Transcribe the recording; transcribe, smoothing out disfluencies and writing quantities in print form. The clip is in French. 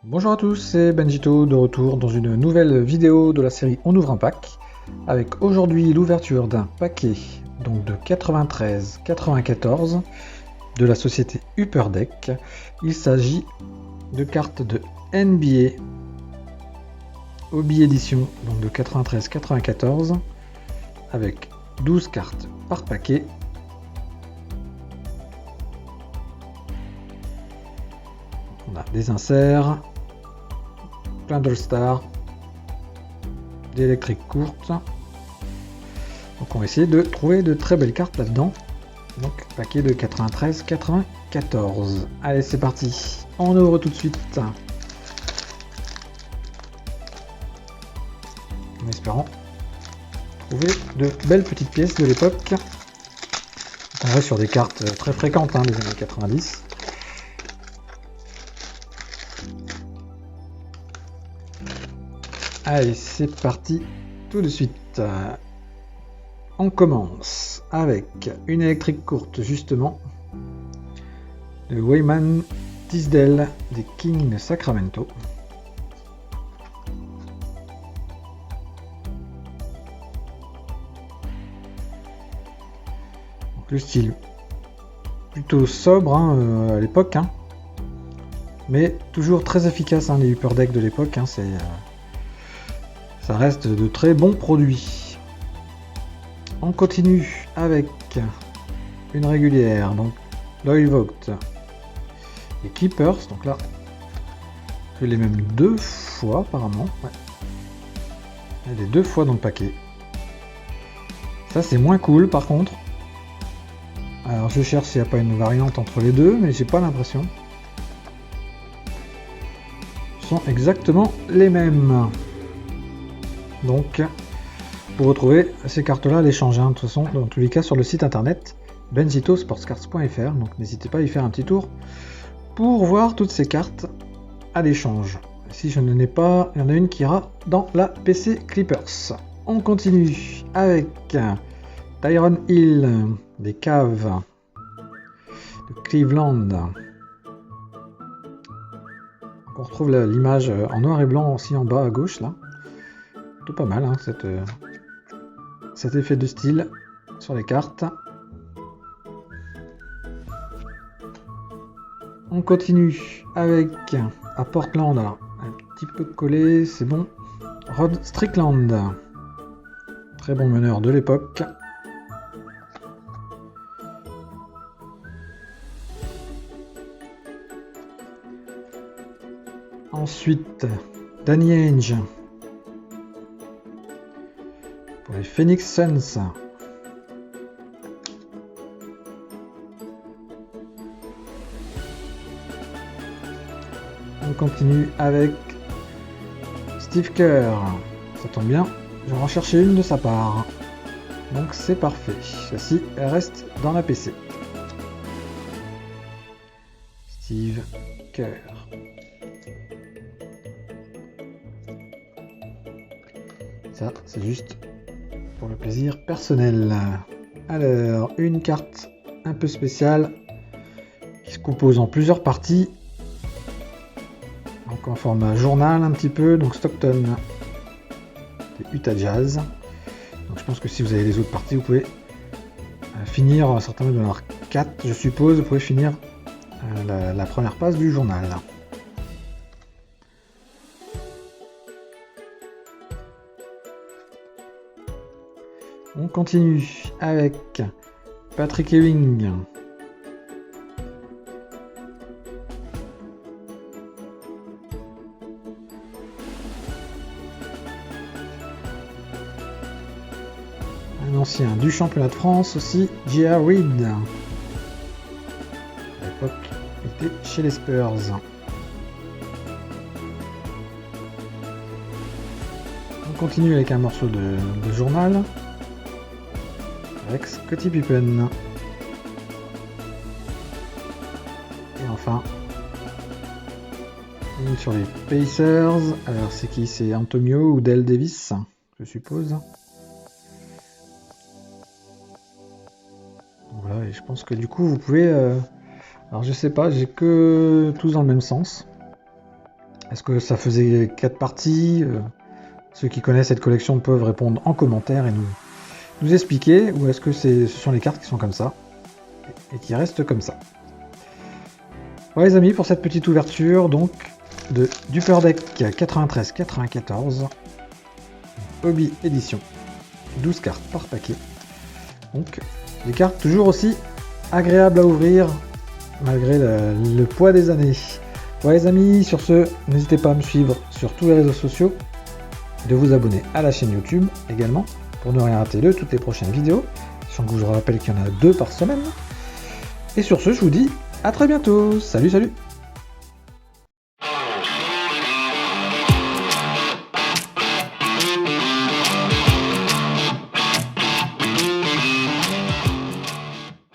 Bonjour à tous, c'est Benjito de retour dans une nouvelle vidéo de la série On ouvre un pack, avec aujourd'hui l'ouverture d'un paquet donc de 93-94 de la société Upper Deck. Il s'agit de cartes de NBA Hobby Edition donc de 93-94 avec 12 cartes par paquet. On a des inserts, plein d'All-Star, des électriques courtes. Donc on va essayer de trouver de très belles cartes là-dedans. Donc paquet de 93-94. Allez, c'est parti. On ouvre tout de suite. En espérant trouver de belles petites pièces de l'époque. On reste sur des cartes très fréquentes des années 90. Allez, c'est parti tout de suite. On commence avec une électrique courte, justement. Le Wayman Tisdale des Kings Sacramento. Donc, le style plutôt sobre à l'époque, mais toujours très efficace, les Upper Deck de l'époque. Ça reste de très bons produits. On continue avec une régulière, donc Loyal Vogt et Clippers. Donc là, je l'ai même deux fois apparemment. Ouais. Elle est deux fois dans le paquet. Ça c'est moins cool par contre. Alors je cherche s'il n'y a pas une variante entre les deux, mais j'ai pas l'impression. Ce sont exactement les mêmes. Donc, pour retrouver ces cartes-là, les changer, de toute façon, dans tous les cas, sur le site internet benjitosportscards.fr. Donc, n'hésitez pas à y faire un petit tour pour voir toutes ces cartes à l'échange. Si je n'en ai pas, il y en a une qui ira dans la PC Clippers. On continue avec Tyron Hill des Cavs de Cleveland. On retrouve l'image en noir et blanc aussi en bas à gauche là. Pas mal cet effet de style sur les cartes. On continue avec à Portland, alors un petit peu collé, c'est bon. Rod Strickland, très bon meneur de l'époque. Ensuite Danny Ainge pour les Phoenix Suns. On continue avec Steve Kerr. Ça tombe bien, je vais en chercher une de sa part. Donc c'est parfait. Celle-ci reste dans la PC. Steve Kerr. Ça, c'est juste pour le plaisir personnel. Alors, une carte un peu spéciale qui se compose en plusieurs parties. Donc en format journal un petit peu. Donc Stockton et Utah Jazz. Donc je pense que si vous avez les autres parties, vous pouvez finir un certain nombre de leur 4, je suppose. Vous pouvez finir la première passe du journal. On continue avec Patrick Ewing. Un ancien du championnat de France aussi, J.R. Reid. À l'époque, il était chez les Spurs. On continue avec un morceau de journal. Avec Scottie Pippen. Et enfin, une sur les Pacers. Alors c'est qui? C'est Antonio ou Dale Davis, je suppose. Voilà, et je pense que du coup vous pouvez Alors je sais pas, j'ai que tous dans le même sens. Est-ce que ça faisait 4 parties? Ceux qui connaissent cette collection peuvent répondre en commentaire et nous expliquer, ou est-ce que ce sont les cartes qui sont comme ça et qui restent comme ça. Voilà les amis, pour cette petite ouverture donc du Upper Deck 93-94 Hobby Edition, 12 cartes par paquet. Donc des cartes toujours aussi agréables à ouvrir malgré le poids des années. Voilà les amis, sur ce, n'hésitez pas à me suivre sur tous les réseaux sociaux, de vous abonner à la chaîne YouTube également pour ne rien rater de toutes les prochaines vidéos, sachant que je vous rappelle qu'il y en a 2 par semaine. Et sur ce, je vous dis à très bientôt. Salut, salut!